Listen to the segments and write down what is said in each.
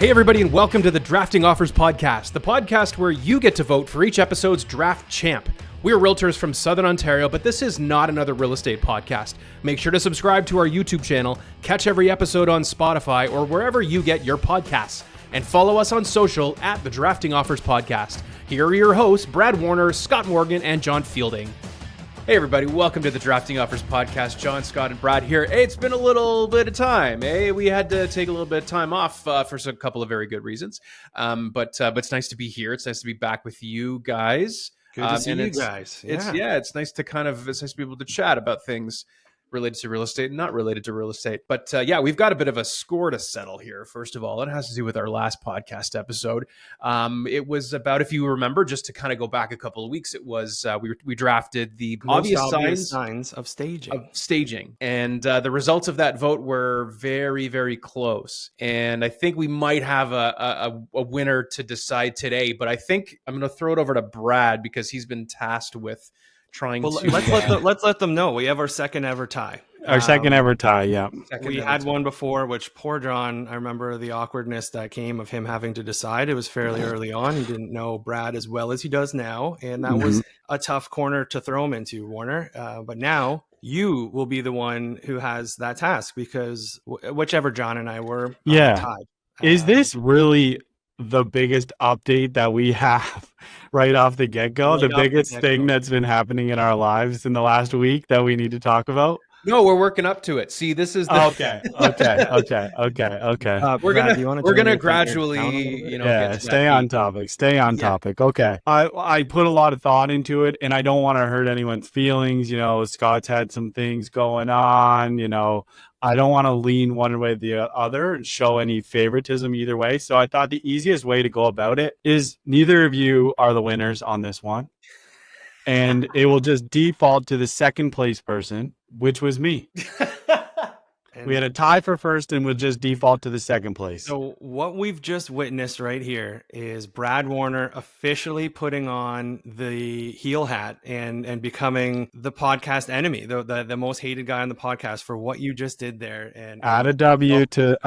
Hey everybody, and welcome to the Drafting Offers Podcast, the podcast where you get to vote for each episode's draft champ. We're realtors from Southern Ontario, but this is not another real estate podcast. Make sure to subscribe to our YouTube channel, catch every episode on Spotify or wherever you get your podcasts, and follow us on social at the Drafting Offers Podcast. Here are your hosts, Brad Warner, Scott Morgan, and John Fielding. Hey everybody, welcome to the Drafting Offers Podcast. John, Scott, and Brad here. Hey, it's been a little bit of time. Hey, we had to take a little bit of time off for a couple of very good reasons. But it's nice to be here. It's nice to be back with you guys. Good to see you guys. It's nice to be able to chat about things related to real estate and not related to real estate. But we've got a bit of a score to settle here. First of all, it has to do with our last podcast episode. It was about, if you remember, just to kind of go back a couple of weeks, it was we drafted the obvious signs of staging. And the results of that vote were very, very close. And I think we might have a winner to decide today. But I think I'm going to throw it over to Brad because he's been tasked with trying to... Let's let them know. We have our second ever tie. Second ever tie, yeah. We had one before, which poor John, I remember the awkwardness that came of him having to decide. It was fairly early on. He didn't know Brad as well as he does now. And that was a tough corner to throw him into, Warner. But now you will be the one who has that task because whichever John and I were tied. Is this really the biggest update that we have right off the get-go? The biggest thing that's been happening in our lives in the last week that we need to talk about? No, we're working up to it. See, this is the... Okay. We're gonna gradually, stay on topic. Okay. I put a lot of thought into it, and I don't want to hurt anyone's feelings. Scott's had some things going on. I don't want to lean one way or the other and show any favoritism either way. So I thought the easiest way to go about it is neither of you are the winners on this one. And it will just default to the second place person, which was me. We had a tie for first and we'll just default to the second place. So what we've just witnessed right here is Brad Warner officially putting on the heel hat and becoming the podcast enemy, the most hated guy on the podcast for what you just did there. And add a W to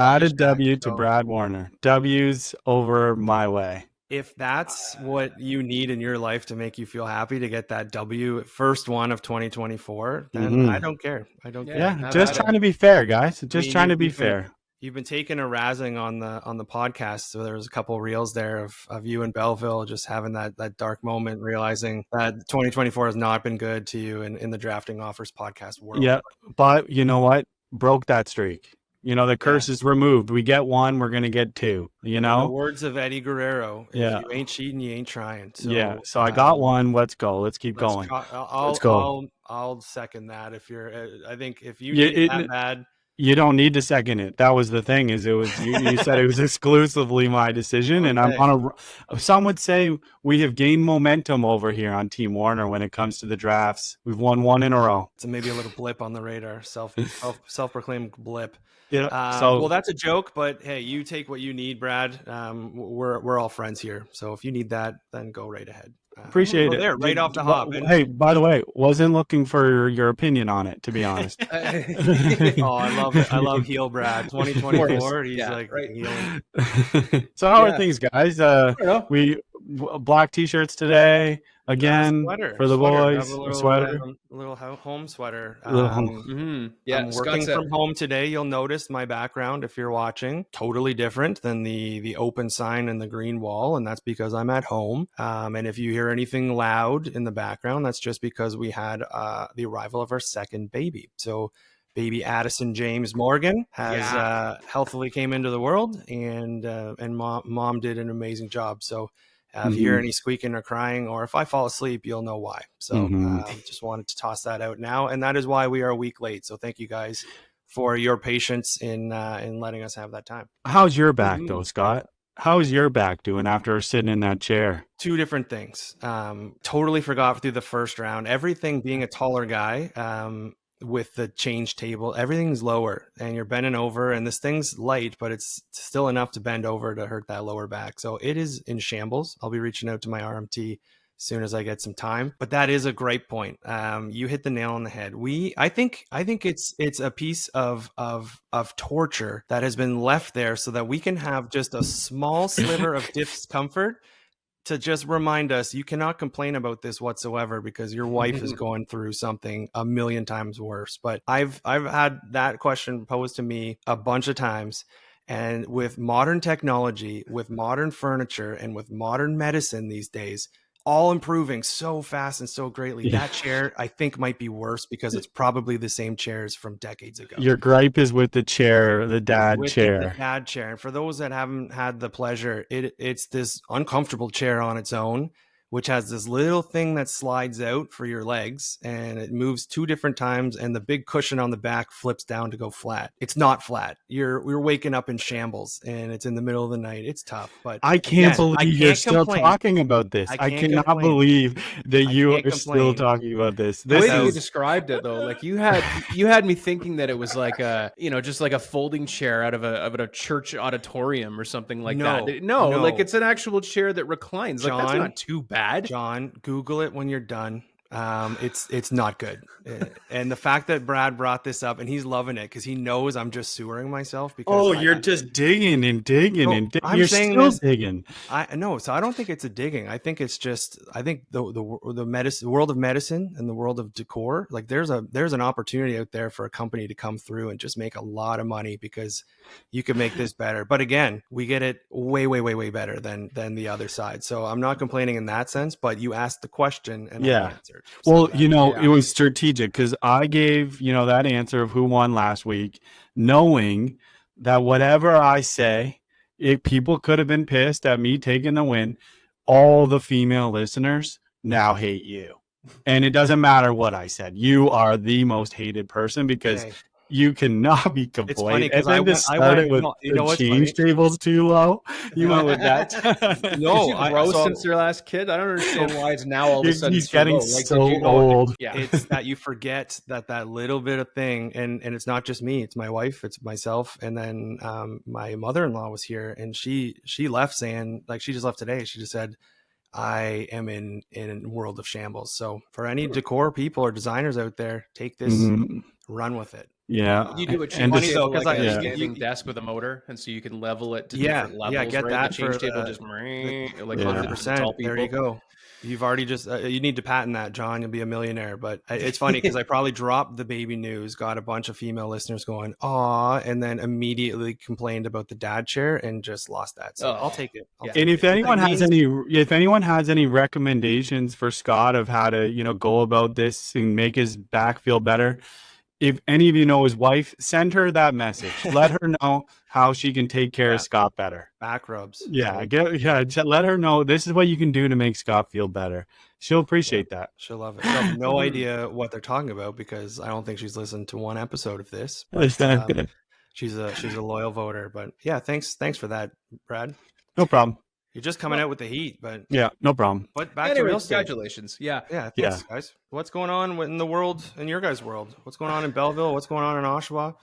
Brad Warner. W's over my way. If that's what you need in your life to make you feel happy to get that W, first one of 2024, then I don't care. Yeah, just trying to be fair, guys. Just trying to be fair. You've been taking a razzing on the podcast. So there was a couple of reels there of you and Belleville just having that dark moment, realizing that 2024 has not been good to you in the Drafting Offers podcast world. Yeah, but you know what? Broke that streak. The curse is removed. We get one, we're going to get two, In the words of Eddie Guerrero, if you ain't cheating, you ain't trying. So, so I got one. Let's go. Let's keep going. Let's go. I'll second that. I think if you need that bad. You don't need to second it. That was the thing you said it was exclusively my decision. And some would say we have gained momentum over here on Team Warner when it comes to the drafts. We've won one in a row. So maybe a little blip on the radar, self-proclaimed blip. Yeah. Well, that's a joke, but hey, you take what you need, Brad. We're all friends here. So if you need that, then go right ahead. Appreciate it. There, right off the hop. Hey, by the way, wasn't looking for your opinion on it, to be honest. I love it. I love heel Brad. 2024. He's healing. So how are things, guys? We black t-shirts today again for the boys. A little home sweater. I'm working from home today. You'll notice my background if you're watching, totally different than the open sign and the green wall, and that's because I'm at home. And if you hear anything loud in the background, that's just because we had the arrival of our second baby. So baby Addison James Morgan has healthily came into the world, and mom did an amazing job. So if you hear any squeaking or crying, or if I fall asleep, you'll know why. So just wanted to toss that out now. And that is why we are a week late. So thank you guys for your patience in letting us have that time. How's your back though, Scott? How's your back doing after sitting in that chair? Two different things. Totally forgot through the first round. Everything being a taller guy, with the change table, everything's lower and you're bending over, and this thing's light, but it's still enough to bend over to hurt that lower back. So it is in shambles. I'll be reaching out to my RMT soon as I get some time. But that is a great point. You hit the nail on the head. I think it's a piece of torture that has been left there so that we can have just a small sliver of discomfort to just remind us you cannot complain about this whatsoever because your wife is going through something a million times worse. But I've had that question posed to me a bunch of times. And with modern technology, with modern furniture, and with modern medicine these days, all improving so fast and so greatly. That chair, I think, might be worse because it's probably the same chairs from decades ago. Your gripe is with the chair, the dad chair. The dad chair. And for those that haven't had the pleasure, it's this uncomfortable chair on its own, which has this little thing that slides out for your legs and it moves 2 different times. And the big cushion on the back flips down to go flat. It's not flat. We're waking up in shambles and it's in the middle of the night. It's tough, but I can't believe you're still talking about this. I cannot believe that you are still talking about this. The way that you described it though, like you had me thinking that it was like just like a folding chair out of a church auditorium or something like that. No, like it's an actual chair that reclines. John, like that's not too bad. John, Google it when you're done. It's not good. And the fact that Brad brought this up and he's loving it because he knows I'm just sewering myself. Because you're just digging and digging and digging. I'm you're saying still digging. So I don't think it's a digging. I think it's just the medicine, world of medicine and the world of decor. Like there's an opportunity out there for a company to come through and just make a lot of money because you could make this better. But again, we get it way, way, way, way better than the other side. So I'm not complaining in that sense. But you asked the question and I answered. Well, it was strategic because I gave, that answer of who won last week, knowing that whatever I say, people could have been pissed at me taking the win. All the female listeners now hate you. And it doesn't matter what I said. You are the most hated person because you cannot be complaining. It's funny because I went with the change tables too low. You went with that. No, grow since your last kid. I don't understand why it's now all of a sudden he's getting old. Yeah, it's that you forget that little bit of thing, and it's not just me. It's my wife. It's myself, and then my mother-in-law was here, and she left saying she just left today. She just said, I am in a world of shambles. So for any decor people or designers out there, take this, run with it. Yeah, you do a change table because like a standing desk with a motor, and so you can level it to different levels. Yeah, get that the change for table just like 100%. There you go. You've already just you need to patent that, John. You'll be a millionaire. But it's funny because I probably dropped the baby news, got a bunch of female listeners going, "Aw," and then immediately complained about the dad chair and just lost that. So I'll take it. And if anyone has any recommendations for Scott of how to go about this and make his back feel better. If any of you know his wife, send her that message. Let her know how she can take care of Scott better. Back rubs. Let her know this is what you can do to make Scott feel better. She'll appreciate that. She'll love it. She'll have no idea what they're talking about because I don't think she's listened to one episode of this. But, she's a loyal voter. But yeah, thanks for that, Brad. No problem. You're just coming out with the heat, but yeah, no problem. But back to real estate. Congratulations. Yeah. Thanks, guys. What's going on in the world, in your guys' world? What's going on in Belleville? What's going on in Oshawa?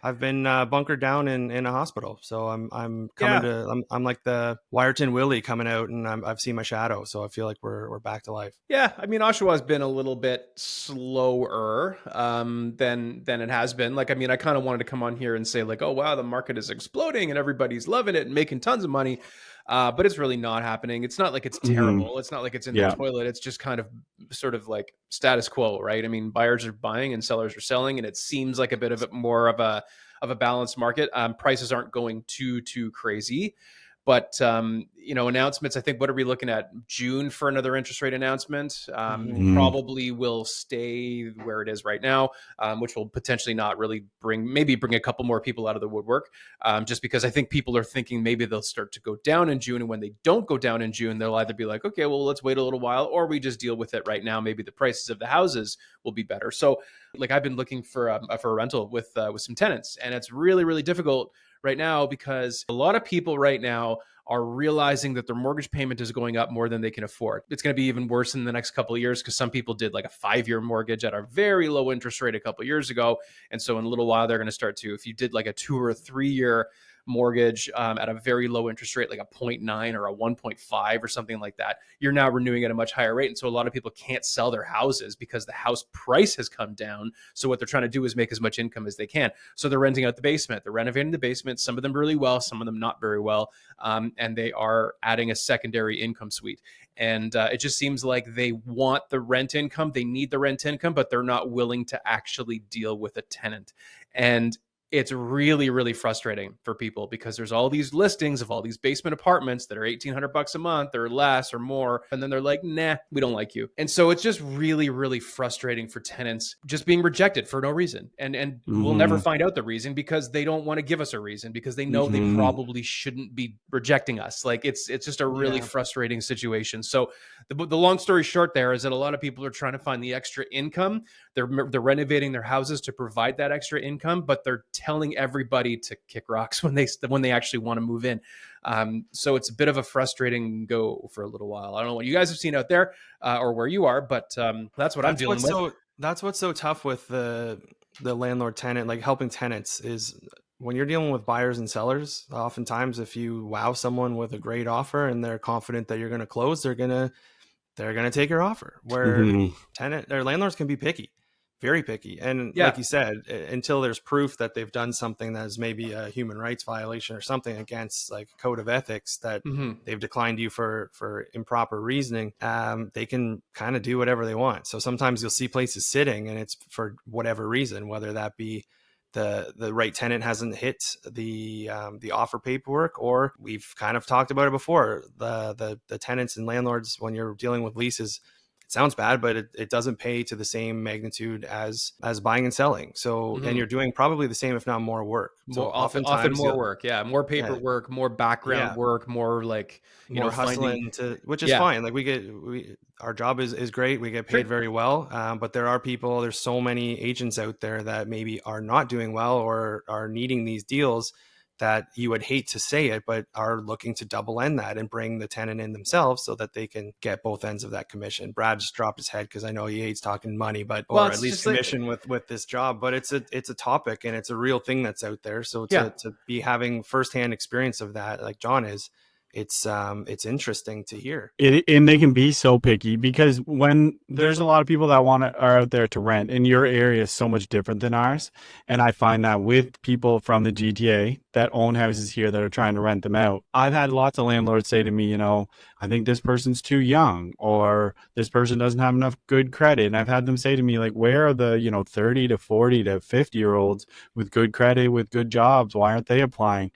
I've been bunkered down in a hospital, so I'm coming to. I'm like the Wyerton Willie coming out, and I've seen my shadow, so I feel like we're back to life. Yeah, I mean Oshawa's been a little bit slower than it has been. Like, I mean, I kind of wanted to come on here and say like, oh wow, the market is exploding and everybody's loving it and making tons of money. But it's really not happening. It's not like it's terrible. It's not like it's in the toilet. It's just kind of sort of like status quo, right? I mean, buyers are buying and sellers are selling, and it seems like a bit of more of a balanced market. Prices aren't going too crazy. But, announcements, I think, what are we looking at? June for another interest rate announcement. Probably will stay where it is right now, which will potentially not really bring a couple more people out of the woodwork, just because I think people are thinking maybe they'll start to go down in June. And when they don't go down in June, they'll either be like, okay, well, let's wait a little while, or we just deal with it right now. Maybe the prices of the houses will be better. So like I've been looking for a rental with some tenants, and it's really, really difficult right now because a lot of people right now are realizing that their mortgage payment is going up more than they can afford. It's going to be even worse in the next couple of years because some people did like a 5-year mortgage at a very low interest rate a couple of years ago. And so in a little while, they're going to start to, if you did like a 2 or 3 year mortgage at a very low interest rate, like a 0.9 or a 1.5 or something like that, you're now renewing at a much higher rate. And so a lot of people can't sell their houses because the house price has come down. So what they're trying to do is make as much income as they can. So they're renting out the basement, they're renovating the basement, some of them really well, some of them not very well. And they are adding a secondary income suite. And it just seems like they want the rent income, they need the rent income, but they're not willing to actually deal with a tenant. And it's really, really frustrating for people because there's all these listings of all these basement apartments that are $1,800 a month or less or more. And then they're like, nah, we don't like you. And so it's just really, really frustrating for tenants just being rejected for no reason. And we'll never find out the reason because they don't want to give us a reason because they know they probably shouldn't be rejecting us. Like it's just a really frustrating situation. So the long story short there is that a lot of people are trying to find the extra income. They're renovating their houses to provide that extra income, but they're telling everybody to kick rocks when they actually want to move in. So it's a bit of a frustrating go for a little while. I don't know what you guys have seen out there or where you are, but that's what I'm dealing with. That's what's so tough with the landlord tenant, like helping tenants, is when you're dealing with buyers and sellers. Oftentimes, if you wow someone with a great offer and they're confident that you're going to close, they're gonna take your offer. Where tenant or landlords can be picky. Very picky. And like you said, until there's proof that they've done something that is maybe a human rights violation or something against like code of ethics that they've declined you for improper reasoning, they can kind of do whatever they want. So sometimes you'll see places sitting and it's for whatever reason, whether that be the right tenant hasn't hit the offer paperwork, or we've kind of talked about it before, the tenants and landlords, when you're dealing with leases, it sounds bad, but it doesn't pay to the same magnitude as buying and selling. So, and you're doing probably the same, if not more work. So often more work. Yeah. More paperwork, more background work, more like, more hustling which is fine. Like our job is great. We get paid very well. But there's so many agents out there that maybe are not doing well or are needing these deals that you would hate to say it, but are looking to double end that and bring the tenant in themselves so that they can get both ends of that commission. Brad just dropped his head because I know he hates talking money, or at least commission with this job. But it's a topic and it's a real thing that's out there. So to be having firsthand experience of that, like John is, it's interesting to hear. And they can be so picky because when there's a lot of people that are out there to rent, and your area is so much different than ours. And I find that with people from the GTA that own houses here that are trying to rent them out, I've had lots of landlords say to me, I think this person's too young, or this person doesn't have enough good credit. And I've had them say to me, like, where are the 30 to 40 to 50-year-olds with good credit, with good jobs? Why aren't they applying?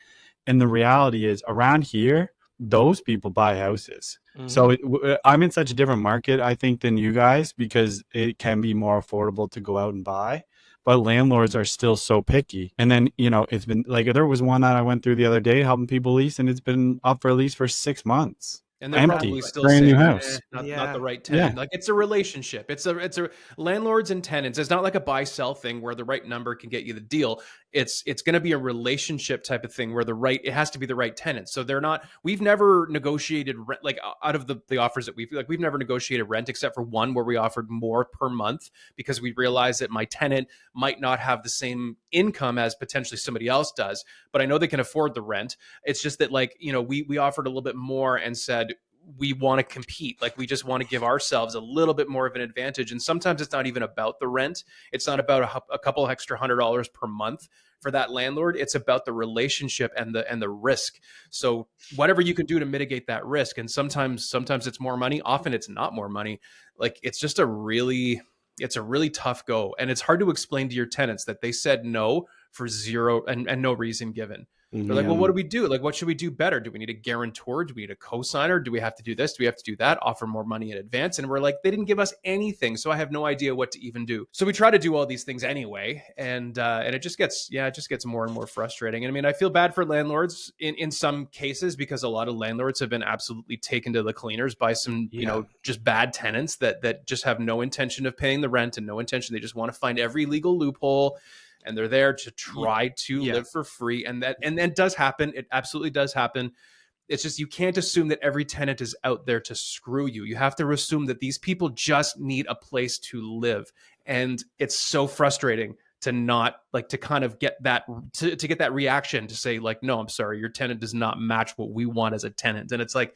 And the reality is, around here, those people buy houses. So I'm in such a different market, I think, than you guys, because it can be more affordable to go out and buy. But landlords are still so picky. And then, it's been like, there was one that I went through the other day helping people lease, and it's been up for lease for 6 months. And they're empty, probably still brand saying, new house. Not the right tenant. Like, it's a relationship. It's a landlords and tenants. It's not like a buy sell thing where the right number can get you the deal. It's going to be a relationship type of thing where it has to be the right tenant. So we've never negotiated rent, like out of the offers that we've never negotiated rent except for one where we offered more per month because we realized that my tenant might not have the same income as potentially somebody else does, but I know they can afford the rent. It's just that we offered a little bit more and said, we want to compete. Like, we just want to give ourselves a little bit more of an advantage. And sometimes it's not even about the rent. It's not about a couple extra $100 per month for that landlord. It's about the relationship and the risk. So whatever you can do to mitigate that risk. And sometimes it's more money. Often it's not more money. Like, it's just a really tough go. And it's hard to explain to your tenants that they said no for zero and no reason given. They're like, well, what do we do? Like, what should we do better? Do we need a guarantor? Do we need a cosigner? Do we have to do this? Do we have to do that? Offer more money in advance? And we're like, they didn't give us anything. So I have no idea what to even do. So we try to do all these things anyway. And it just gets more and more frustrating. And I mean, I feel bad for landlords in some cases because a lot of landlords have been absolutely taken to the cleaners by some, just bad tenants that just have no intention of paying the rent and no intention. They just want to find every legal loophole. And they're there to try to live for free. And that does happen. It absolutely does happen. It's just, you can't assume that every tenant is out there to screw you. You have to assume that these people just need a place to live. And it's so frustrating to not like to kind of get that to get that reaction to say like, no, I'm sorry, your tenant does not match what we want as a tenant. And it's like,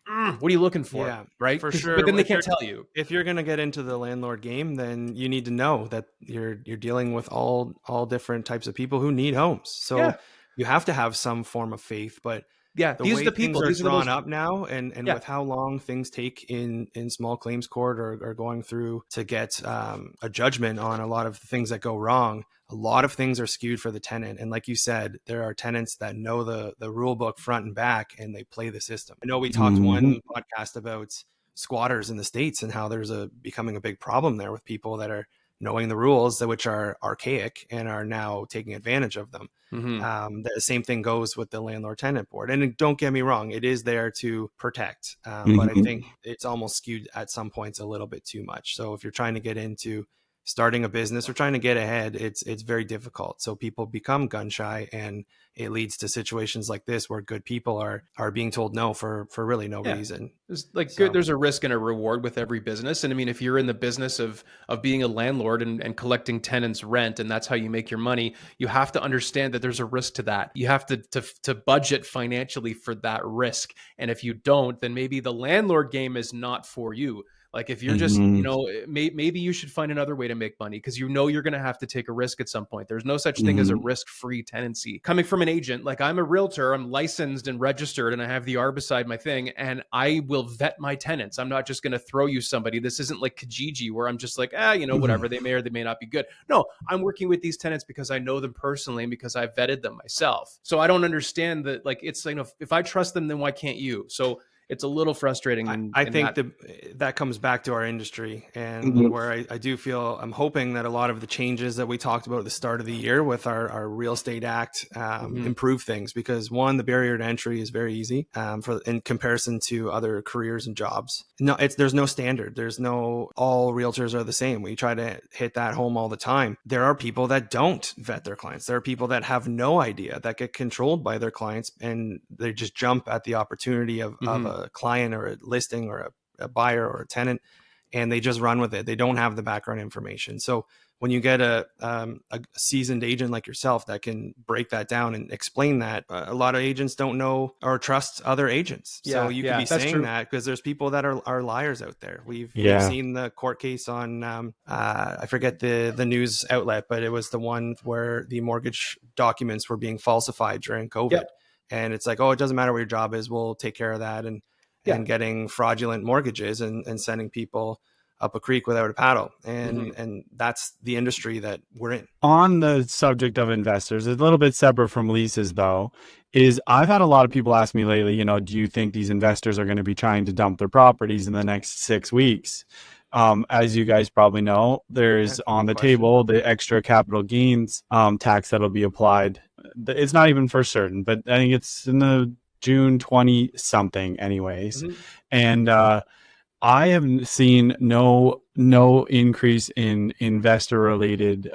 what are you looking for? Yeah, right. For sure. But then they can't tell you. If you're going to get into the landlord game, then you need to know that you're dealing with all different types of people who need homes. So you have to have some form of faith, but these are the people things are drawn up now, and with how long things take in small claims court or going through to get a judgment on a lot of things that go wrong, a lot of things are skewed for the tenant. And like you said, there are tenants that know the rule book front and back, and they play the system. I know we talked one podcast about squatters in the States and how there's becoming a big problem there with people that are knowing the rules, which are archaic and are now taking advantage of them. The same thing goes with the landlord tenant board. And don't get me wrong, it is there to protect. But I think it's almost skewed at some points a little bit too much. So if you're trying to get into starting a business or trying to get ahead, it's very difficult. So people become gun shy, and it leads to situations like this where good people are being told no for really no reason. There's a risk and a reward with every business. And I mean, if you're in the business of being a landlord and collecting tenants' rent, and that's how you make your money, you have to understand that there's a risk to that. You have to budget financially for that risk. And if you don't, then maybe the landlord game is not for you. Like if you're just, maybe you should find another way to make money, because you're going to have to take a risk at some point. There's no such thing as a risk-free tenancy. Coming from an agent, like I'm a realtor, I'm licensed and registered, and I have the R beside my thing, and I will vet my tenants. I'm not just going to throw you somebody. This isn't like Kijiji where I'm just like, whatever, they may or they may not be good. No, I'm working with these tenants because I know them personally and because I vetted them myself. So I don't understand that, like, it's, if I trust them, then why can't you? So it's a little frustrating. I think that comes back to our industry, and where I do feel, I'm hoping that a lot of the changes that we talked about at the start of the year with our Real Estate Act improve things, because one, the barrier to entry is very easy in comparison to other careers and jobs. No, there's no standard. There's no, all realtors are the same. We try to hit that home all the time. There are people that don't vet their clients. There are people that have no idea, that get controlled by their clients, and they just jump at the opportunity of a client or a listing or a buyer or a tenant, and they just run with it. They don't have the background information. So when you get a seasoned agent like yourself that can break that down and explain that, a lot of agents don't know or trust other agents. So you could be saying that because there's people that are liars out there. We've seen the court case on, I forget the news outlet, but it was the one where the mortgage documents were being falsified during COVID. Yep. And it's like, oh, it doesn't matter what your job is, we'll take care of that. And getting fraudulent mortgages and sending people up a creek without a paddle. And that's the industry that we're in. On the subject of investors, a little bit separate from leases though, is I've had a lot of people ask me lately, do you think these investors are going to be trying to dump their properties in the next 6 weeks? As you guys probably know, there's on the table the extra capital gains tax that'll be applied. It's not even for certain, but I think it's in the June 20 something anyways. And I have seen no increase in investor related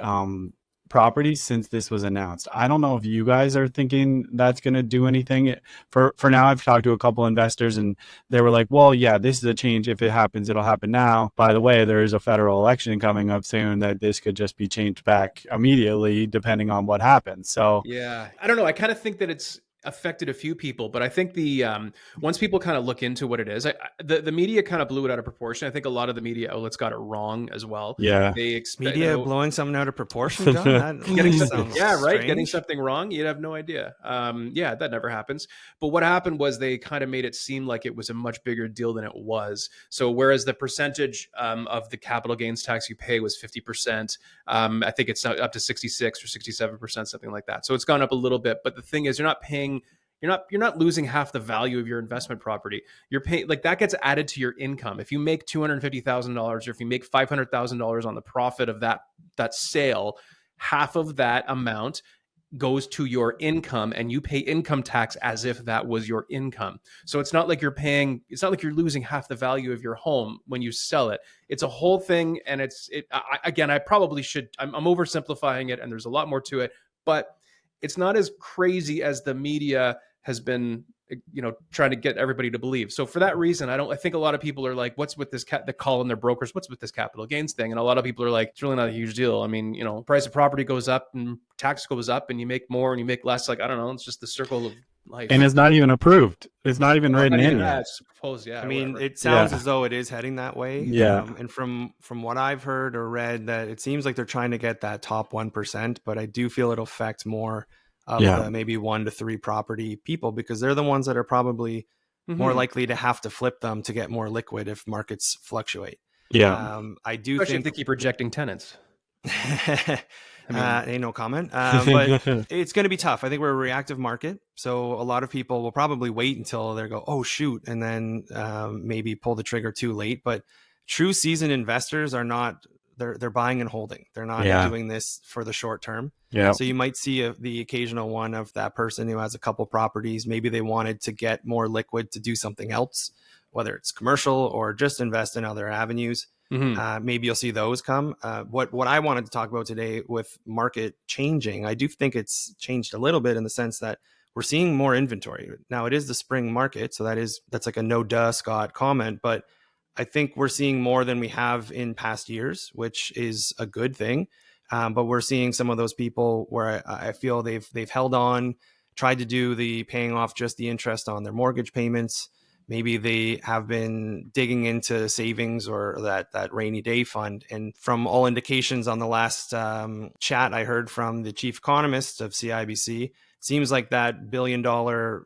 properties since this was announced. I don't know if you guys are thinking that's going to do anything. For now, I've talked to a couple investors and they were like, well, yeah, this is a change. If it happens, it'll happen now. By the way, there is a federal election coming up soon that this could just be changed back immediately depending on what happens. So yeah, I don't know. I kind of think that it's affected a few people, but I think the once people kind of look into what it is, the media kind of blew it out of proportion. I think a lot of the media outlets got it wrong as well. Yeah, they expect media blowing something out of proportion. John? Getting something wrong. You'd have no idea. That never happens. But what happened was they kind of made it seem like it was a much bigger deal than it was. So whereas the percentage of the capital gains tax you pay was 50%, I think it's up to 66 or 67%, something like that. So it's gone up a little bit. But the thing is, you're not paying. You're not losing half the value of your investment property. You're paying, like, that gets added to your income. If you make $250,000 or if you make $500,000 on the profit of that sale, half of that amount goes to your income, and you pay income tax as if that was your income. So it's not like you're losing half the value of your home when you sell it. It's a whole thing. And I probably should, I'm oversimplifying it, and there's a lot more to it, but it's not as crazy as the media has been trying to get everybody to believe. So for that reason, I think a lot of people are like, what's with this they call in their brokers, what's with this capital gains thing? And a lot of people are like, it's really not a huge deal. I mean, price of property goes up and tax goes up and you make more and you make less. Like, I don't know. It's just the circle of life. And it's not even approved. It's not even written in yet. It's proposed, I mean, it sounds as though it is heading that way. Yeah. And from what I've heard or read, that it seems like they're trying to get that top 1%, but I do feel it'll affect more of the maybe 1 to 3 property people, because they're the ones that are probably more likely to have to flip them to get more liquid if markets fluctuate. Yeah. I do Especially think if they keep rejecting tenants. ain't no comment. But it's going to be tough. I think we're a reactive market. So a lot of people will probably wait until they go, oh, shoot, and then maybe pull the trigger too late. But true seasoned investors are not, they're buying and holding. They're not doing this for the short term. Yeah. So you might see the occasional one of that person who has a couple properties. Maybe they wanted to get more liquid to do something else, whether it's commercial or just invest in other avenues. Maybe you'll see those come. What I wanted to talk about today with market changing, I do think it's changed a little bit in the sense that we're seeing more inventory. Now it is the spring market, so that's like a no duh Scott comment, but I think we're seeing more than we have in past years, which is a good thing. But we're seeing some of those people where I feel they've held on, tried to do the paying off just the interest on their mortgage payments. Maybe they have been digging into savings or that rainy day fund. And from all indications on the last chat I heard from the chief economist of CIBC, it seems like that $1 billion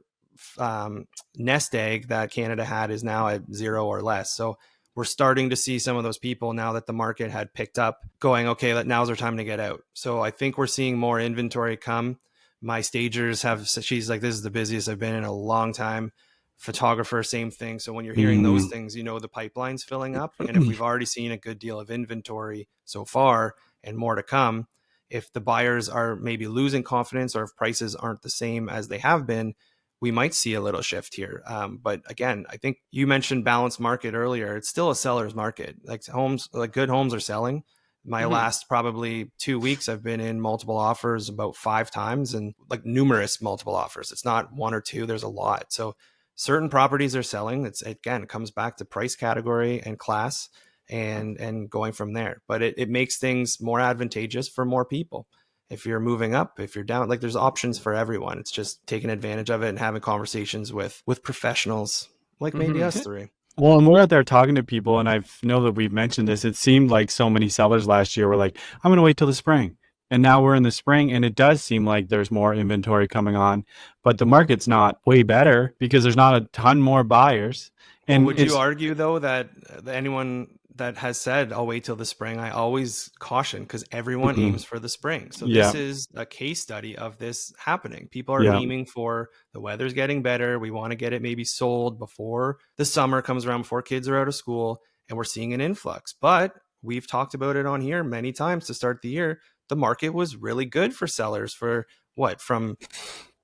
nest egg that Canada had is now at 0 or less. So we're starting to see some of those people, now that the market had picked up, going, okay, now's our time to get out. So I think we're seeing more inventory come. My stagers she's like, this is the busiest I've been in a long time. Photographer, same thing. So when you're hearing those things, the pipeline's filling up. And if we've already seen a good deal of inventory so far and more to come, if the buyers are maybe losing confidence or if prices aren't the same as they have been, we might see a little shift here. But again, I think you mentioned balanced market earlier. It's still a seller's market. Like good homes are selling. My last probably 2 weeks, I've been in multiple offers about 5 times, and like numerous multiple offers. It's not 1 or 2. There's a lot. So certain properties are selling. It comes back to price category and class and going from there. But it makes things more advantageous for more people. If you're moving up, if you're down, like there's options for everyone. It's just taking advantage of it and having conversations with professionals like maybe us three. Well, and we're out there talking to people, and I know that we've mentioned this. It seemed like so many sellers last year were like, I'm going to wait till the spring. And now we're in the spring, and it does seem like there's more inventory coming on, but the market's not way better because there's not a ton more buyers. And would you argue, though, that anyone that has said, I'll wait till the spring, I always caution, because everyone aims for the spring. So this is a case study of this happening. People are aiming for the weather's getting better. We want to get it maybe sold before the summer comes around, before kids are out of school, and we're seeing an influx. But we've talked about it on here many times to start the year. The market was really good for sellers from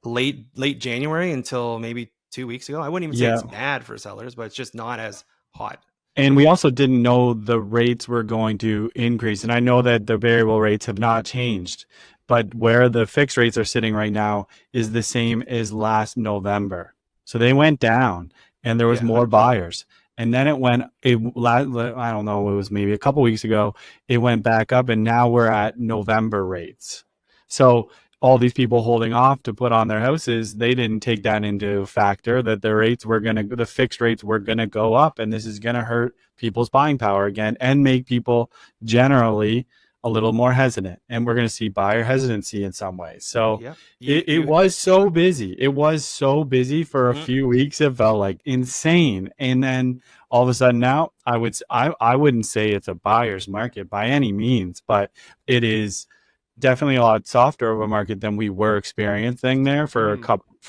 late January until maybe 2 weeks ago. I wouldn't even say it's bad for sellers, but it's just not as hot. And we also didn't know the rates were going to increase. And I know that the variable rates have not changed, but where the fixed rates are sitting right now is the same as last November. So they went down and there was more buyers. And then I don't know, it was maybe a couple weeks ago, it went back up, and now we're at November rates. So all these people holding off to put on their houses, they didn't take that into factor, that the fixed rates were going to go up, and this is going to hurt people's buying power again and make people generally a little more hesitant. And we're going to see buyer hesitancy in some ways. So it was so busy. It was so busy for a few weeks. It felt like insane. And then all of a sudden now I wouldn't say it's a buyer's market by any means, but it is definitely a lot softer of a market than we were experiencing there for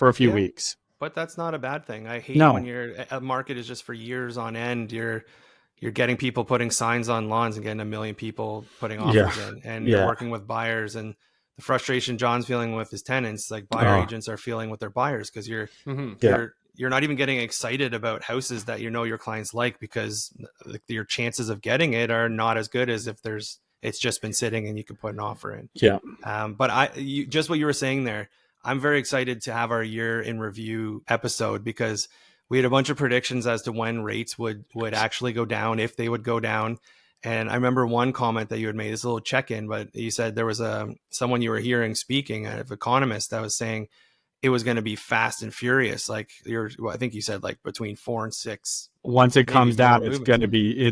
a few weeks. But that's not a bad thing. I hate when a market is just for years on end. You're getting people putting signs on lawns and getting 1 million people putting offers in, and you're working with buyers, and the frustration John's feeling with his tenants, like buyer agents are feeling with their buyers, because you're not even getting excited about houses that your clients like, because your chances of getting it are not as good as if it's just been sitting and you can put an offer in. Yeah. But just what you were saying there, I'm very excited to have our year in review episode because we had a bunch of predictions as to when rates would actually go down, if they would go down. And I remember one comment that you had made, this little check-in, but you said there was someone you were hearing speaking, an economist, that was saying it was going to be fast and furious. Like I think you said like between 4 and 6. Once it comes down, it's going to be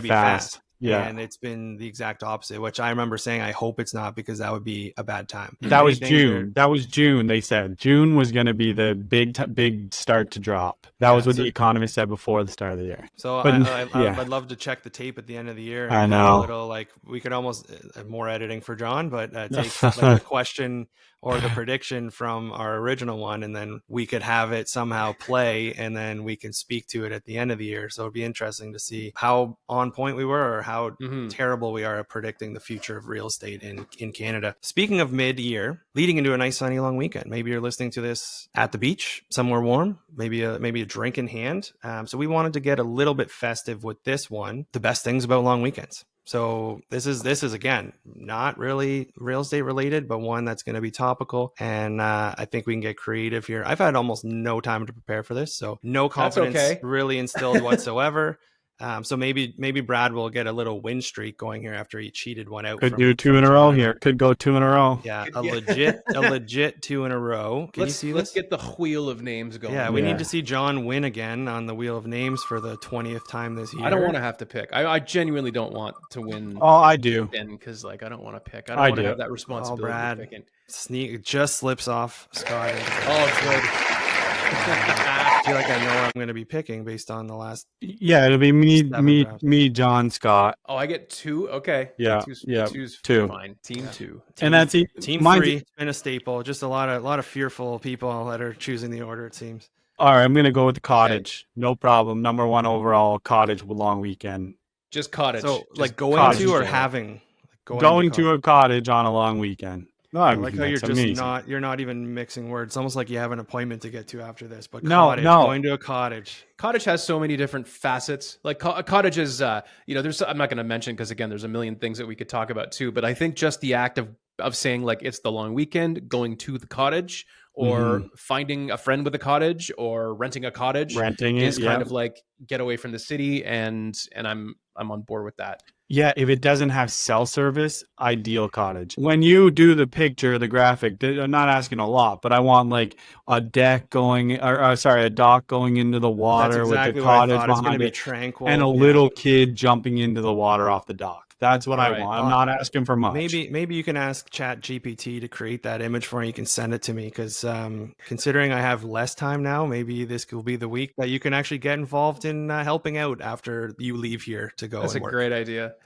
fast. Yeah. And it's been the exact opposite, which I remember saying, I hope it's not, because that would be a bad time. That was June. That was June. They said June was going to be the big start to drop. That was what the economist said before the start of the year. So I'd love to check the tape at the end of the year. I know. A little, like, we could almost more editing for John, but take like the question or the prediction from our original one, and then we could have it somehow play, and then we can speak to it at the end of the year. So it'd be interesting to see how on point we were, or how terrible we are at predicting the future of real estate in Canada. Speaking of mid-year, leading into a nice sunny long weekend. Maybe you're listening to this at the beach, somewhere warm, maybe a drink in hand. So we wanted to get a little bit festive with this one. The best things about long weekends. So this is again, not really real estate related, but one that's going to be topical. And I think we can get creative here. I've had almost no time to prepare for this, so no confidence really instilled whatsoever. So maybe Brad will get a little win streak going here after he cheated one out. Could do 2 in a row here. Could go 2 in a row. Yeah, a legit 2 in a row. Can you see this? Let's get the wheel of names going. Yeah, we need to see John win again on the wheel of names for the 20th time this year. I don't want to have to pick. I genuinely don't want to win. Oh, I do. Because I don't want to pick. I don't want to have that responsibility. Brad, of picking. Sneak just slips off Scott. It's good. I feel like I know what I'm going to be picking based on the last. Yeah, it'll be me, John, Scott. Oh, I get 2. Okay. Yeah, two's 2. Fine. Team 2. And that's team 3. It's been a staple. Just a lot of fearful people that are choosing the order, it seems. All right, I'm going to go with the cottage. Okay. No problem. Number 1 overall, cottage with long weekend. Just cottage. So like going to or having? Going to a cottage on a long weekend. No, I like how you're not even mixing words. It's almost like you have an appointment to get to after this. But going to a cottage. Cottage has so many different facets. Like a cottage is, there's, I'm not going to mention because again, there's a million things that we could talk about too. But I think just the act of saying like it's the long weekend, going to the cottage, or finding a friend with a cottage, or renting a cottage, is kind of like get away from the city, and I'm on board with that. Yeah, if it doesn't have cell service, ideal cottage. When you do the picture, the graphic, I'm not asking a lot, but I want like a dock going into the water with the cottage behind it, tranquil, and a little kid jumping into the water off the dock. That's what I want. I'm not asking for much. Maybe you can ask ChatGPT to create that image for me. You can send it to me, because considering I have less time now, maybe this will be the week that you can actually get involved in helping out after you leave here to go. That's and work. A great idea.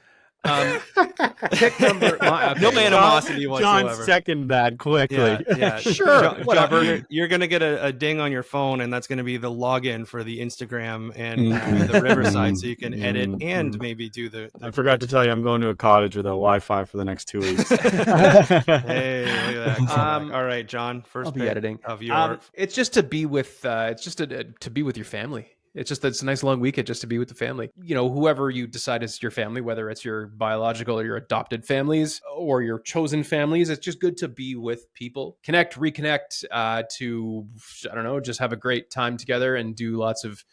Pick number. No animosity whatsoever. John, second that quickly. Yeah. Sure. John, you're going to get a ding on your phone, and that's going to be the login for the Instagram and the Riverside, so you can edit and maybe do the. I forgot to tell you, I'm going to a cottage without Wi-Fi for the next 2 weeks. Hey, look at that. All right, John. First pick editing of your. It's just to be with. It's just to be with your family. It's a nice long weekend just to be with the family. Whoever you decide is your family, whether it's your biological or your adopted families or your chosen families, it's just good to be with people, reconnect, to, I don't know, just have a great time together and do lots of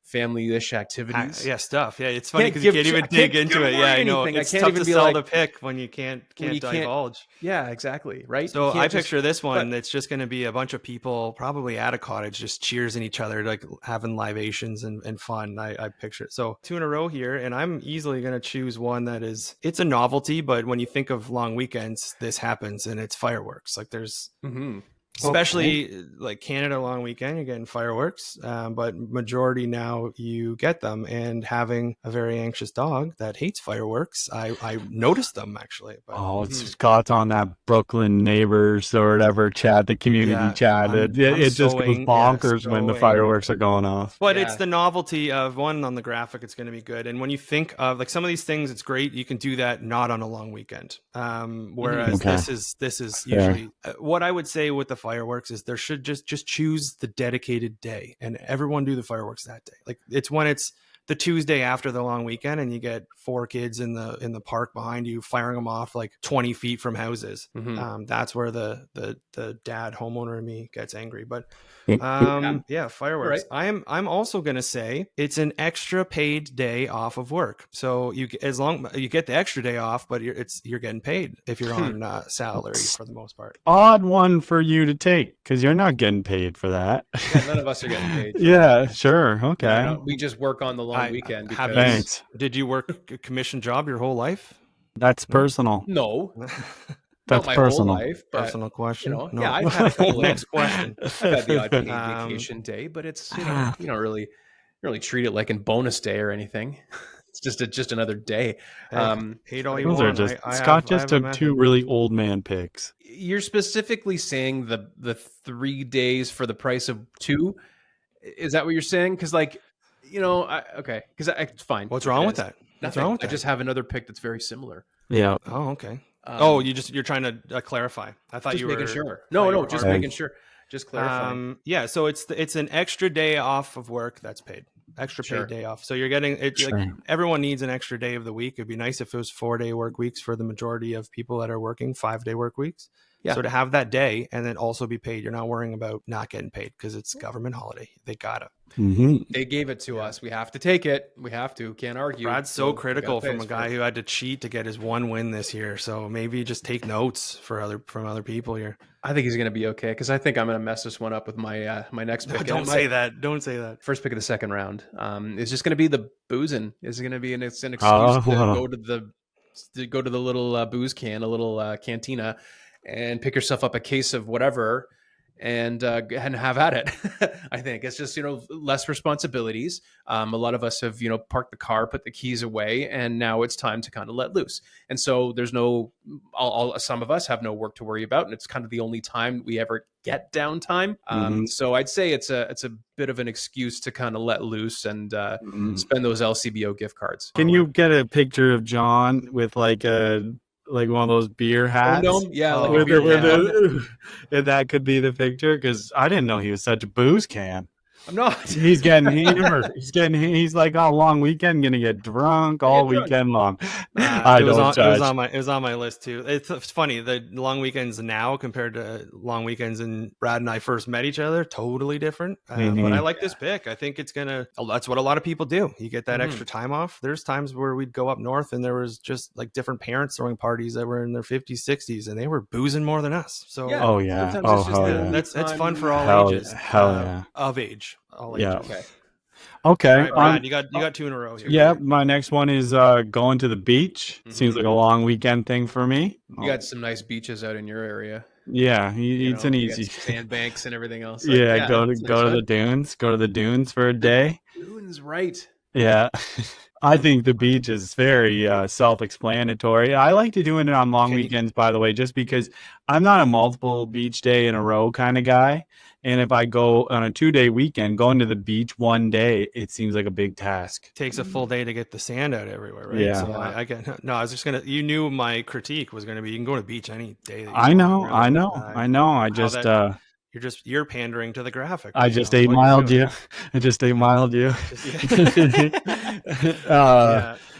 family-ish activities. Stuff. Yeah, it's funny because you can't even dig into it. Yeah, I know. It's tough to sell the pick when you can't divulge. Yeah, exactly. Right. So I picture this one. It's just going to be a bunch of people probably at a cottage just cheersing each other, like having libations and fun. I picture it. So 2 in a row here, and I'm easily going to choose one that it's a novelty, but when you think of long weekends, this happens, and it's fireworks. Like there's... Especially like Canada long weekend, you're getting fireworks, but majority now you get them. And having a very anxious dog that hates fireworks, I noticed them actually. But, it's Scott's on that Brooklyn neighbors or whatever chat, the community chat. It just goes bonkers when the fireworks are going off. But it's the novelty of one on the graphic. It's going to be good. And when you think of like some of these things, it's great. You can do that not on a long weekend. Whereas this is usually what I would say with the fireworks is there should just choose the dedicated day and everyone do the fireworks that day. Like it's when it's the Tuesday after the long weekend and you get 4 kids in the park behind you, firing them off like 20 feet from houses. That's where the dad homeowner in me gets angry. But fireworks. Right. I'm also going to say it's an extra paid day off of work. So you get the extra day off, but you're getting paid if you're on salary for the most part. Odd one for you to take because you're not getting paid for that. Yeah, none of us are getting paid. Yeah, sure. Okay. No, we just work on the long weekend. Because... Thanks. Did you work a commission job your whole life? That's personal. No. That's my personal. Whole life, personal question. No. Yeah, I've had a next question. I've had the odd paid vacation day, but it's you don't really treat it like a bonus day or anything. It's just another day. Hate all you want. Scott just took 2 really old man picks. You're specifically saying the 3 days for the price of 2. Is that what you're saying? Because okay, because it's fine. What's wrong with that? Nothing. I just have another pick that's very similar. Yeah. Oh, okay. You're trying to clarify. I thought you were making sure. No, just making sure. Just clarifying. So it's an extra day off of work that's paid. Extra paid day off. So you're getting it. Sure. Like, everyone needs an extra day of the week. It'd be nice if it was 4-day work weeks for the majority of people that are working 5-day work weeks. Yeah. So to have that day and then also be paid, you're not worrying about not getting paid because it's government holiday. They got it. Mm-hmm. They gave it to us. We have to take it. We have to. Can't argue. Brad's so critical from a guy who had to cheat to get his 1 win this year. So maybe just take notes from other people here. I think he's going to be okay because I think I'm going to mess this one up with my my next pick. Don't say that. Don't say that. First pick of the second round. It's just going to be the boozing. It's going to be an excuse to go to the little booze can, a little cantina, and pick yourself up a case of whatever and have at it. I think it's just, less responsibilities. A lot of us have, parked the car, put the keys away, and now it's time to kind of let loose. And so there's some of us have no work to worry about. And it's kind of the only time we ever get downtime. So I'd say it's a bit of an excuse to kind of let loose and spend those LCBO gift cards. Can you get a picture of John with like one of those beer hats? Yeah. And that could be the picture because I didn't know he was such a booze can. I'm not. He's getting hammered. He's like on a long weekend, gonna get drunk all weekend long. It was on my list too. It's funny, the long weekends now compared to long weekends when Brad and I first met each other, totally different. But I like this pick. I think that's what a lot of people do. You get that extra time off. There's times where we'd go up north and there was just like different parents throwing parties that were in their 50s, 60s, and they were boozing more than us. So that's fun for all ages. Of age. Okay. Right, Brad, you got 2 in a row here. Yeah, my next one is going to the beach. Seems like a long weekend thing for me. You got some nice beaches out in your area. Yeah, it's an easy sandbanks and everything else. Go to the dunes. Go to the dunes for a day. Dunes, right? Yeah. I think the beach is very self-explanatory. I like to do it on long weekends, by the way, just because I'm not a multiple beach day in a row kind of guy. And if I go on a 2-day weekend, going to the beach one day, it seems like a big task. Takes a full day to get the sand out everywhere, right? Yeah. So I was just you knew my critique was going to be, you can go to the beach any day. I know. You're pandering to the graphic. I just 8 miled you.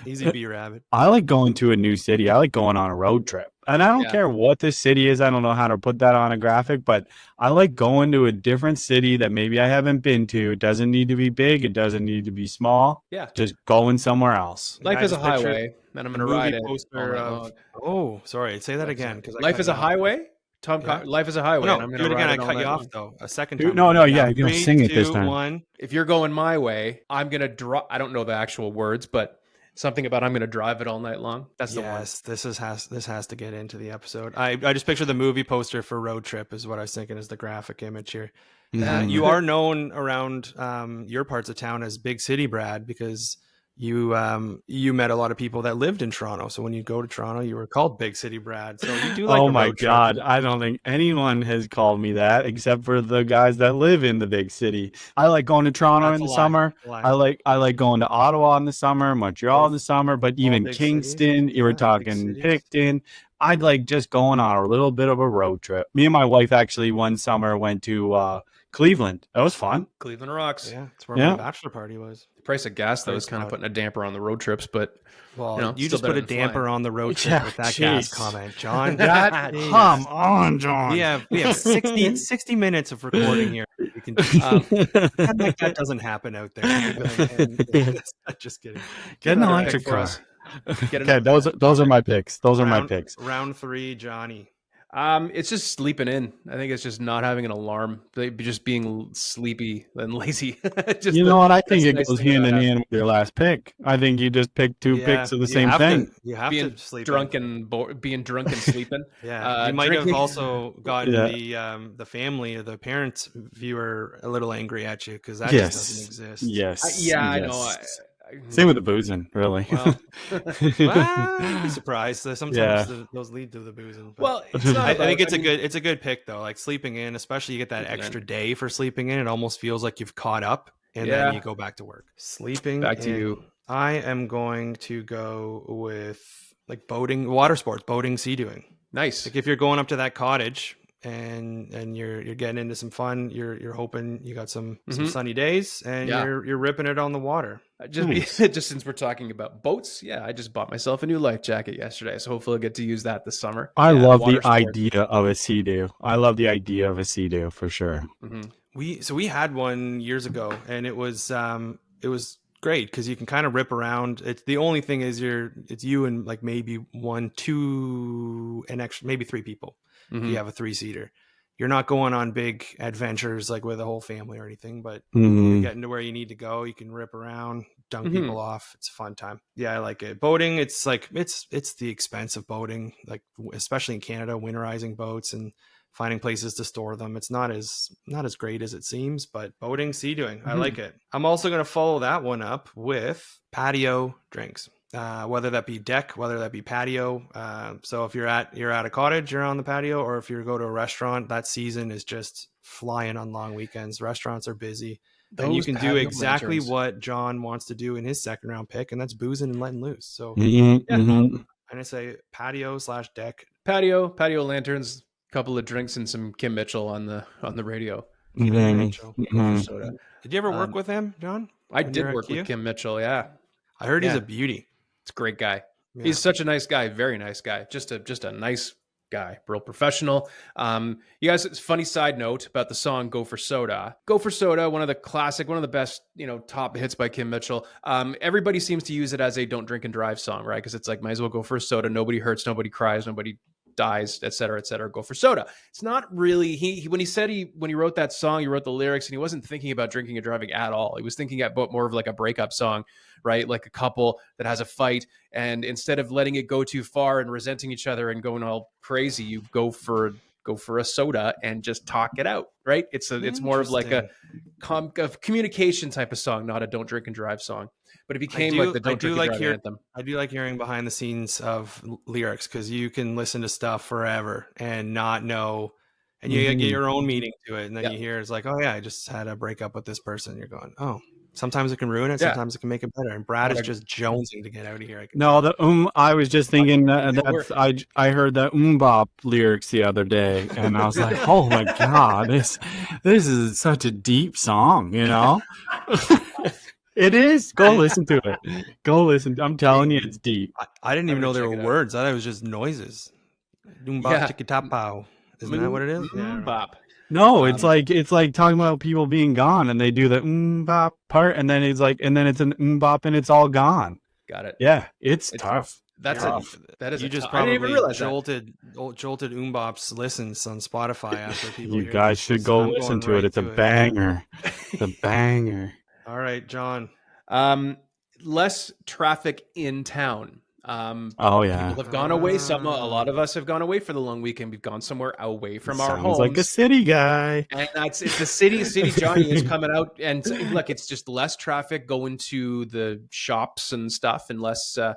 Easy B rabbit. I like going to a new city. I like going on a road trip. And I don't care what the city is. I don't know how to put that on a graphic, but I like going to a different city that maybe I haven't been to. It doesn't need to be big. It doesn't need to be small. Yeah. Just going somewhere else. Life is a highway, and I'm going to ride it. Sorry. Say that again. Life is a highway? Life is a highway. No, do it again. I cut you off, though. A second time. You're going to sing it this time. 1. If you're going my way, I'm going to draw. I don't know the actual words, but something about I'm going to drive it all night long. That's the one. This has to get into the episode. I just picture the movie poster for Road Trip is what I was thinking is the graphic image here. You are known around your parts of town as Big City Brad because you met a lot of people that lived in Toronto. So when you go to Toronto, you were called Big City Brad. So you do like. Oh my God! I don't think anyone has called me that except for the guys that live in the big city. I like going to Toronto in the summer. I like going to Ottawa in the summer, Montreal in the summer, but even Kingston. You were talking Picton. I'd like just going on a little bit of a road trip. Me and my wife actually one summer went to Cleveland. That was fun. Cleveland rocks. Yeah, it's where my bachelor party was. The price of gas, though, is kind of putting a damper on the road trips, but well, you just put a damper on the road trip with that gas comment, John. Come on, John. We have 60 minutes of recording here. We can like that doesn't happen out there. Just kidding. Get an electric car. Okay, those are my picks. Those are my picks. Round 3, Johnny. It's just sleeping in. I think it's just not having an alarm. Just being sleepy and lazy. What? I think it goes hand in hand with your last pick. I think you just picked 2 picks of the same thing. You have being to sleep drunk and being drunk and sleeping. Yeah, you might have also gotten the family or the parents viewer a little angry at you because that just doesn't exist. Yes. I know. Same with the boozing, really. Well, I'd be surprised. Sometimes those lead to the boozing. Well, I think it's a good pick though. Like sleeping in, especially you get that extra day for sleeping in. It almost feels like you've caught up, and then you go back to work. Sleeping. Back to you. I am going to go with like boating, water sports, boating, sea doing. Nice. Like if you're going up to that cottage and you're getting into some fun, you're hoping you got some sunny days and you're ripping it on the water. Just since we're talking about boats, I just bought myself a new life jacket yesterday, so hopefully I'll get to use that this summer. I love the idea of a Sea-Doo. I love the idea of a Sea-Doo for sure. Mm-hmm. We had one years ago, and it was great because you can kind of rip around. It's the only thing is it's you and like maybe 1, 2, and extra maybe 3 people. If you have a 3-seater, you're not going on big adventures like with a whole family or anything, but you're getting to where you need to go. You can rip around, dunk people off. It's a fun time. Yeah, I like it. Boating, it's like it's the expense of boating, like especially in Canada, winterizing boats and finding places to store them. It's not as great as it seems, but boating, sea doing, I like it. I'm also going to follow that one up with patio drinks. Whether that be deck, whether that be patio. So if you're at a cottage, you're on the patio, or if you go to a restaurant, that season is just flying on long weekends. Restaurants are busy. And you can do exactly what John wants to do in his second round pick, and that's boozing and letting loose. So I'm gonna say patio/deck. Patio lanterns, a couple of drinks, and some Kim Mitchell on the radio. Mitchell. Did you ever work with him, John? I did work with Kim Mitchell. Yeah, I heard he's a beauty. It's a great guy. Yeah. He's such a nice guy. Very nice guy. Just a nice guy. Real professional. You guys, it's a funny side note about the song Go for Soda. Go for Soda, one of the best, top hits by Kim Mitchell. Everybody seems to use it as a don't drink and drive song, right? Because it's like, might as well go for a soda. Nobody hurts, nobody cries, nobody dies, et cetera, go for soda. It's not really, when he wrote that song, he wrote the lyrics and he wasn't thinking about drinking and driving at all. He was thinking about more of like a breakup song, right? Like a couple that has a fight, and instead of letting it go too far and resenting each other and going all crazy, you go for a soda and just talk it out, right? It's more of like a communication type of song, not a don't drink and drive song. But it became like the don't drink and drive anthem. I do like hearing behind the scenes of lyrics because you can listen to stuff forever and not know, and you get your own meaning to it, and then you hear it's like, oh yeah, I just had a breakup with this person. You're going, oh. Sometimes it can ruin it. Sometimes it can make it better. And Brad is just jonesing to get out of here. I was just thinking that I heard the bop lyrics the other day, and I was like, oh my god, this is such a deep song, It is. Go listen to it. Go listen. I'm telling you, it's deep. I didn't even know there were words. I thought it was just noises. Doom bop chicka tap pow. Isn't that what it is? Bop. No, it's like talking about people being gone, and they do the bop part, and then it's an bop, and it's all gone. Got it. Yeah, it's tough. That's tough. That is. You just probably jolted bops listens on Spotify after people. You guys should go listen to it. It's a banger. It's a banger. All right, John. Less traffic in town. People have gone away. A lot of us have gone away for the long weekend. We've gone somewhere away from our homes. Like a city guy. And it's the city Johnny is coming out, and look, it's just less traffic going to the shops and stuff, and less, on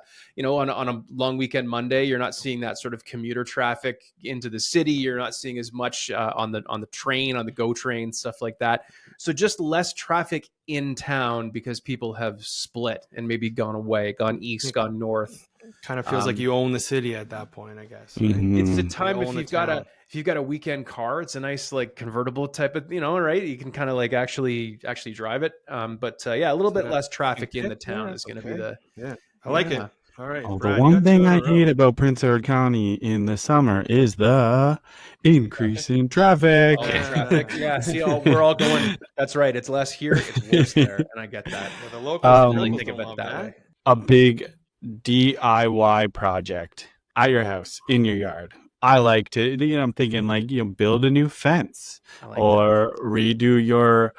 a long weekend Monday, you're not seeing that sort of commuter traffic into the city. You're not seeing as much on the train, on the GO train, stuff like that. So just less traffic in town because people have split and maybe gone away, gone east, gone north. Kind of feels like you own the city at that point, I guess. It's the time if if you've got a weekend car, it's a nice like convertible type of, right? You can kind of like actually drive it. But yeah, a little bit less traffic in the town is going to be the. Yeah, I like it. All right. Oh, Brad, the one thing I hate about Prince Edward County in the summer is the increase in traffic. Yeah, see, we're all going. That's right. It's less here. It's worse there, and I get that. The locals really think about that way. A big DIY project at your house, in your yard. I like to, I'm thinking like, build a new fence or redo your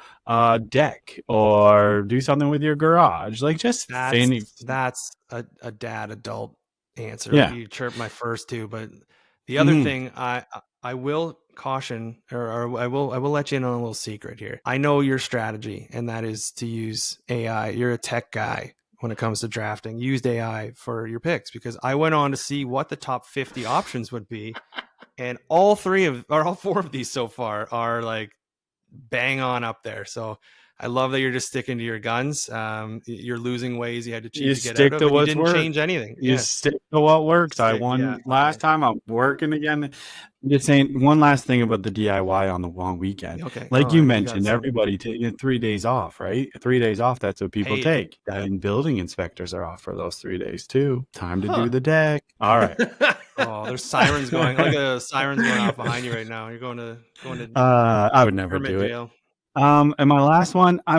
deck or do something with your garage. Like just that's a dad adult answer. Yeah. You chirped my first two, but the other thing I will caution or I will let you in on a little secret here. I know your strategy, and that is to use AI. You're a tech guy. When it comes to drafting, used AI for your picks, because I went on to see what the top 50 options would be, and all four of these so far are like bang on up there. So I love that you're just sticking to your guns. You're losing ways you had to cheat to get out of. You didn't change anything. You stick to what works. I won last time. I'm working again. I'm just saying one last thing about the DIY on the long weekend. Okay. Like you mentioned, everybody 3 days off, right? 3 days off. That's what people take. And building inspectors are off for those 3 days too. Time to do the deck. All right. Oh, there's sirens going. Like a sirens going off behind you right now. You're going to. I would never do it. Jail. And my last one, I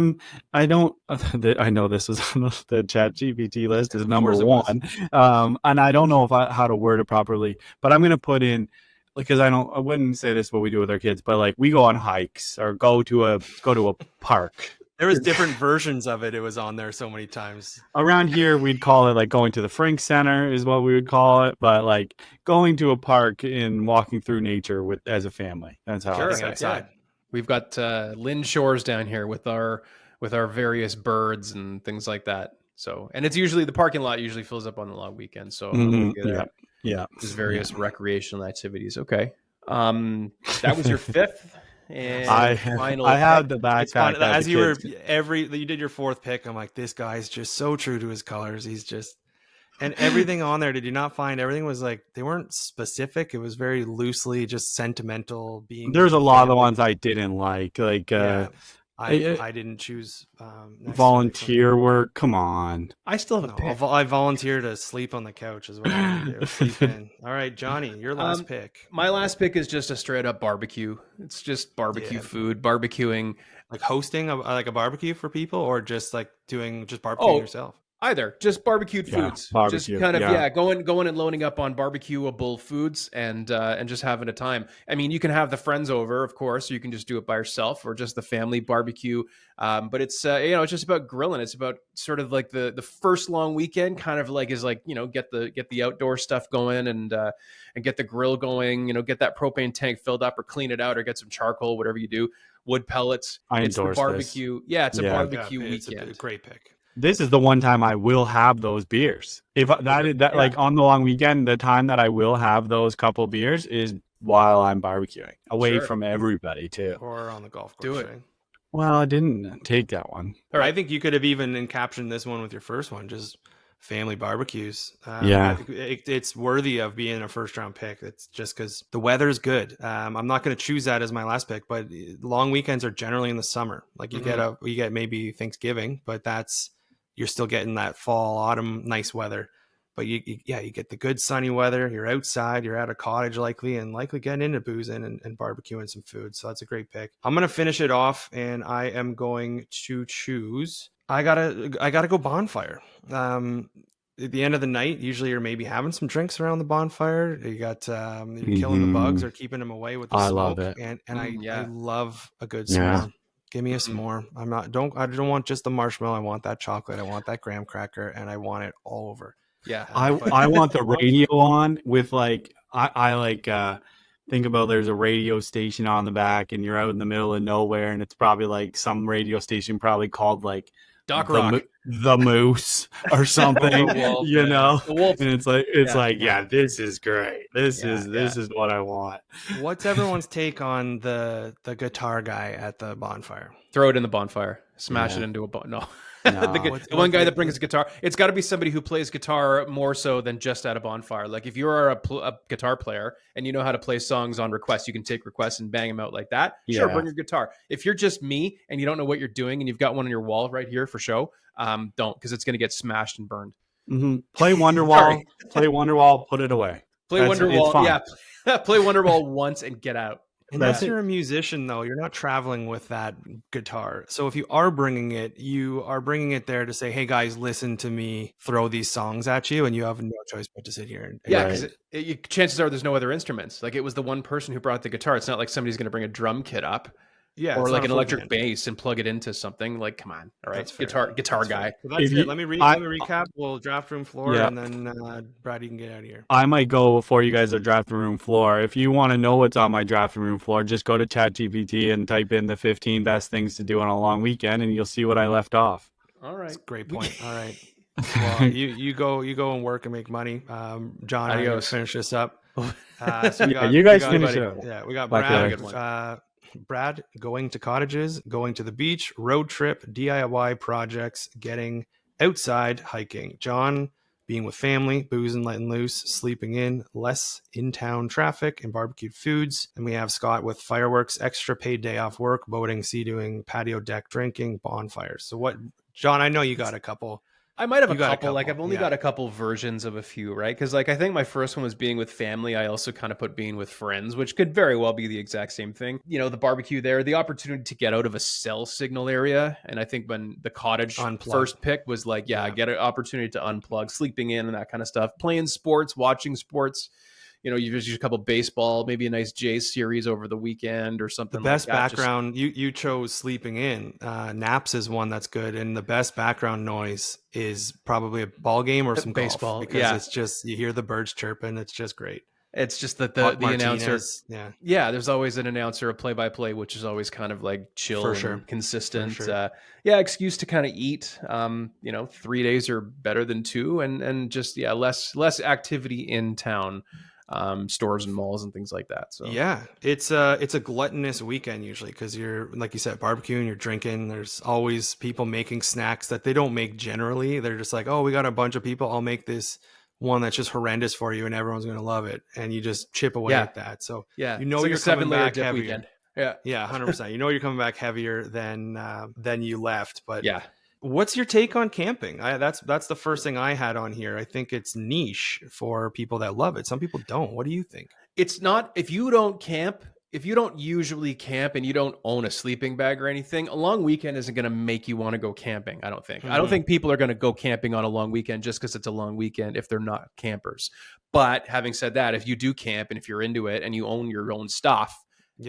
know this is on the ChatGPT list is number one. And I don't know how to word it properly, but I'm going to put in, because I wouldn't say this what we do with our kids, but like we go on hikes or go to a park. There was different versions of it. It was on there so many times. Around here, we'd call it like going to the Frank Center is what we would call it. But like going to a park and walking through nature as a family. That's how I say it. Yeah. We've got Lynn Shores down here with our various birds and things like that. So, and it's usually the parking lot usually fills up on the long weekend. So there's various recreational activities. Okay, that was your fifth. And I have the backpack. As you did your fourth pick, I'm like, this guy's just so true to his colors. He's just. And everything on there, did you not find everything was like, they weren't specific. It was very loosely just sentimental. There's a lot of the ones I didn't like. I didn't choose volunteer work. Come on. I still have a pick. I volunteer to sleep on the couch is what I'm going to do. Sleep in. All right, Johnny, your last pick. My last pick is just a straight up barbecue. It's just barbecue food, barbecuing. Like hosting a barbecue for people, or just like doing barbecuing yourself? Either, just barbecued foods, just kind of going and loading up on barbecuable foods and just having a time. I mean, you can have the friends over, of course, or you can just do it by yourself, or just the family barbecue. But it's it's just about grilling. It's about sort of like the first long weekend, kind of like is like get the outdoor stuff going and get the grill going. Get that propane tank filled up, or clean it out, or get some charcoal, whatever you do. Wood pellets. It's the barbecue. This. Yeah, it's a barbecue weekend. It's a great pick. This is the one time I will have those beers. If like on the long weekend, the time that I will have those couple beers is while I'm barbecuing, away from everybody too. Or on the golf course. Do it. Right? Well, I didn't take that one. All right. I think you could have even encaptioned this one with your first one, just family barbecues. I think it's worthy of being a first round pick. It's just because the weather's good. I'm not going to choose that as my last pick, but long weekends are generally in the summer. Like you get maybe Thanksgiving, but you're still getting that fall, autumn, nice weather. But you get the good sunny weather. You're outside. You're at a cottage likely getting into boozing and barbecuing some food. So that's a great pick. I'm going to finish it off, and I am going to choose. I gotta go bonfire. At the end of the night, usually you're maybe having some drinks around the bonfire. You got you're killing the bugs or keeping them away with the smoke. Love it. And I love a good s'more. Give me a s'more. I don't want just the marshmallow. I want that chocolate. I want that graham cracker, and I want it all over. Yeah. I want the radio on with like, I think about there's a radio station on the back and you're out in the middle of nowhere and it's probably like some radio station probably called like Doc Rock. the moose or something, wolf, you know, the wolf. and it's like, this is great. This is what I want. What's everyone's take on the guitar guy at the bonfire? Throw it in the bonfire, smash it into a no. No. the one guy that brings a guitar. It's got to be somebody who plays guitar more so than just at a bonfire. Like if you're a guitar player and you know how to play songs on request, you can take requests and bang them out like that. Sure, bring your guitar. If you're just me and you don't know what you're doing and you've got one on your wall right here for show, don't, because it's going to get smashed and burned. Mm-hmm. Play Wonderwall. Play Wonderwall. Put it away. Play Wonderwall. Yeah, play Wonderwall once and get out. Unless you're a musician, though, you're not traveling with that guitar. So if you are bringing it, you are bringing it there to say, hey, guys, listen to me throw these songs at you. And you have no choice but to sit here. And because chances are there's no other instruments. Like it was the one person who brought the guitar. It's not like somebody's going to bring a drum kit up. Yeah, or like an electric bass and plug it into something. Like, come on, all right, guitar guy. So that's it. Let me recap. We'll draft room floor, and then Brad, you can get out of here. I might go before you guys are drafting room floor. If you want to know what's on my drafting room floor, just go to ChatGPT and type in the 15 best things to do on a long weekend, and you'll see what I left off. All right, that's great point. All right, well, you go and work and make money. John, I'm gonna finish this up. So you guys finish it up. Yeah, we got Brad. Brad, going to cottages, going to the beach, road trip, DIY projects, getting outside, hiking. John, being with family, boozing, letting loose, sleeping in, less in-town traffic, and barbecued foods. And we have Scott with fireworks, extra paid day off work, boating, sea-doing, patio deck, drinking, bonfires. So what, John, I know you got a couple. I might have a couple. Like I've only got a couple versions of a few, right? Because like I think my first one was being with family. I also kind of put being with friends, which could very well be the exact same thing. You know, the barbecue there, the opportunity to get out of a cell signal area. And I think when the cottage first pick was like, get an opportunity to unplug, sleeping in and that kind of stuff, playing sports, watching sports. You know, you just use a couple baseball, maybe a nice Jays series over the weekend or something. The best background, you chose sleeping in. Naps is one that's good, and the best background noise is probably a ball game or some baseball golf, because it's just you hear the birds chirping. It's just great. It's just that the announcer, there's always an announcer, a play-by-play, which is always kind of like chill and consistent. Excuse to kind of eat. 3 days are better than 2, and just less activity in town. Stores and malls and things like that. So it's a gluttonous weekend usually, because you're, like you said, barbecuing, you're drinking. There's always people making snacks that they don't make generally. They're just like, oh, we got a bunch of people, I'll make this one that's just horrendous for you and everyone's going to love it, and you just chip away at that. So you know, you're coming back heavier. Weekend. 100%. You know, you're coming back heavier than you left. But what's your take on camping? That's the first thing I had on here. I think it's niche for people that love it. Some people don't. What do you think? It's not. If you don't usually camp and you don't own a sleeping bag or anything, a long weekend isn't going to make you want to go camping, I don't think. I don't think people are going to go camping on a long weekend just because it's a long weekend if they're not campers. But having said that, if you do camp and if you're into it and you own your own stuff,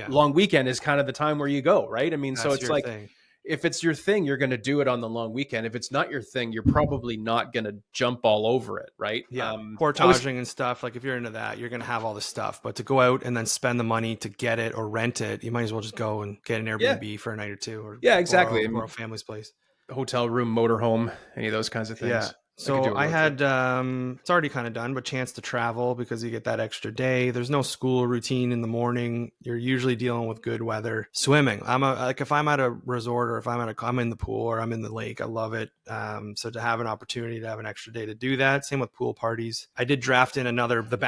long weekend is kind of the time where you go, right? I mean, that's so it's like... thing. If it's your thing, you're going to do it on the long weekend. If it's not your thing, you're probably not going to jump all over it, right? Yeah, portaging and stuff. Like if you're into that, you're going to have all the stuff. But to go out and then spend the money to get it or rent it, you might as well just go and get an Airbnb for a night or two. Or exactly. Or a family's place. Hotel room, motorhome, any of those kinds of things. Yeah. So I had, it's already kind of done, but chance to travel because you get that extra day. There's no school routine in the morning. You're usually dealing with good weather. Swimming. If I'm at a resort or if I'm in the pool or I'm in the lake, I love it. So to have an opportunity to have an extra day to do that. Same with pool parties. I did draft in the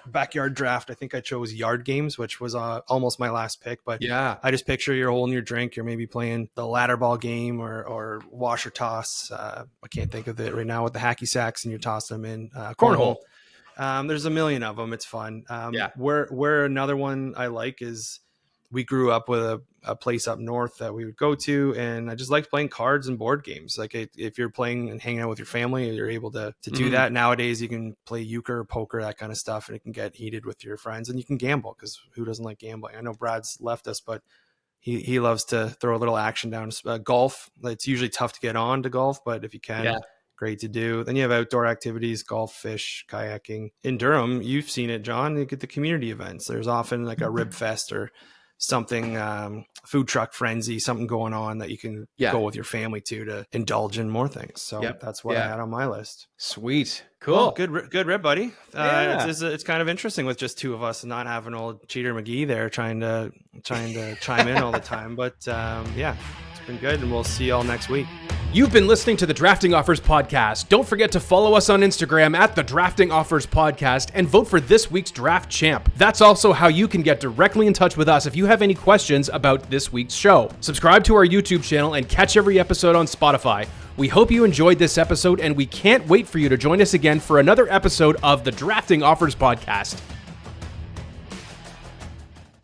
backyard draft. I think I chose yard games, which was almost my last pick, but I just picture you're holding your drink. You're maybe playing the ladder ball game or wash or toss. I can't think of it right now with the hacky sacks, and you toss them in cornhole. There's a million of them. It's fun. Where another one I like is we grew up with a place up north that we would go to, and I just liked playing cards and board games. Like if you're playing and hanging out with your family, you're able to do that. Nowadays you can play euchre, poker, that kind of stuff, and it can get heated with your friends, and you can gamble, because who doesn't like gambling? I know Brad's left us, but he loves to throw a little action down. Golf, it's usually tough to get on to golf, but if you can, great to do. Then you have outdoor activities, golf, fish, kayaking. In Durham, you've seen it, John, you get the community events. There's often like a rib fest or something food truck frenzy, something going on that you can go with your family to indulge in more things. So that's what I had on my list. Sweet. Cool. Well, good rip, buddy. It's kind of interesting with just two of us and not having old Cheater McGee there trying to chime in all the time. But it's been good, and we'll see y'all next week. You've been listening to the Drafting Offers Podcast. Don't forget to follow us on Instagram at the Drafting Offers Podcast and vote for this week's draft champ. That's also how you can get directly in touch with us if you have any questions about this week's show. Subscribe to our YouTube channel and catch every episode on Spotify. We hope you enjoyed this episode, and we can't wait for you to join us again for another episode of the Drafting Offers Podcast.